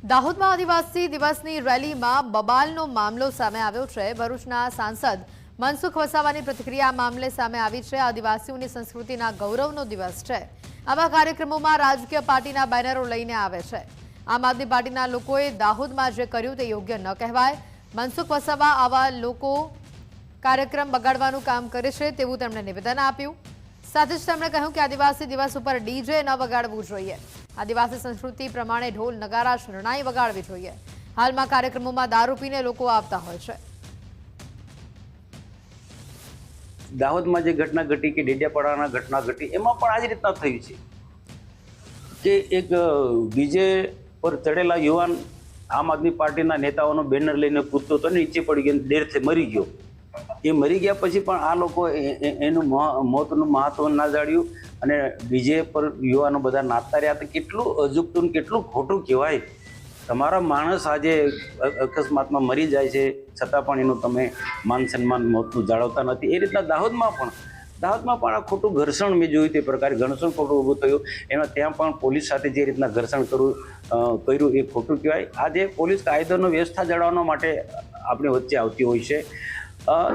દાહોદમાં આદિવાસી દિવસની રેલીમાં બબાલનો મામલો સામે આવ્યો છે। ભરૂચના સાંસદ મનસુખ વસાવાની પ્રતિક્રિયા આ મામલે સામે આવી છે। આદિવાસીઓની સંસ્કૃતિના ગૌરવનો દિવસ છે। આવા કાર્યક્રમોમાં રાજકીય પાર્ટીના બેનરો લઈને આવે છે। આમ આદમી પાર્ટીના લોકોએ દાહોદમાં જે કર્યું તે યોગ્ય ન કહેવાય। મનસુખ વસાવા આવા લોકો કાર્યક્રમ બગાડવાનું કામ કરે છે તેવું તેમણે નિવેદન આપ્યું। સાથે જ તેમણે કહ્યું કે આદિવાસી દિવસ ઉપર ડીજે ન વગાડવું જોઈએ। આદિવાસી સંસ્કૃતિ પ્રમાણે ઢોલ નગારા શરણાઈ વગાડવી જોઈએ। હાલમાં કાર્યક્રમોમાં દારૂ પીને લોકો આવતા હોય છે। દાહોદમાં જે ઘટના ઘટી કે ડેડિયાપાડાના ઘટના ઘટી એમાં પણ આ જ રીતના થયું છે કે એક ડીજે પર ચડેલા યુવાન આમ આદમી પાર્ટીના નેતાઓનો બેનર લઈને કૂદતો હતો, નીચે પડી ગયો, દેરથી મરી ગયો। એ મરી ગયા પછી પણ આ લોકો એનું મોતનું મહત્વ ના જાણ્યું અને ડીજે પર યુવાનો બધા નાચતા રહ્યા। તો કેટલું અજુગતું કેટલું ખોટું કહેવાય। તમારા માણસ આજે અકસ્માતમાં મરી જાય છે છતાં પણ એનું તમે માન સન્માન મોતનું જાળવતા નથી। એ રીતના દાહોદમાં પણ આ ખોટું ઘર્ષણ મેં જોયું તે પ્રકારે ઘર્ષણ ખોટું ઊભું થયું। એમાં ત્યાં પણ પોલીસ સાથે જે રીતના ઘર્ષણ કર્યું એ ખોટું કહેવાય। આજે પોલીસ કાયદોનો વ્યવસ્થા જાળવવા માટે આપણી વચ્ચે આવતી હોય છે,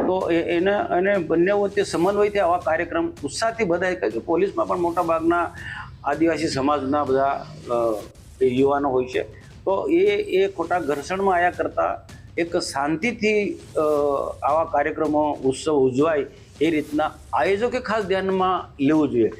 તો એને બંને વચ્ચે સમન્વયથી આવા કાર્યક્રમ ઉત્સાહથી બધાય કહે કે પોલીસમાં પણ મોટા ભાગના આદિવાસી સમાજના બધા યુવાનો હોય છે। તો એ ખોટા ઘર્ષણમાં આવ્યા કરતાં એક શાંતિથી આવા કાર્યક્રમો ઉત્સવ ઉજવાય એ રીતના આયોજકે ખાસ ધ્યાનમાં લેવું જોઈએ।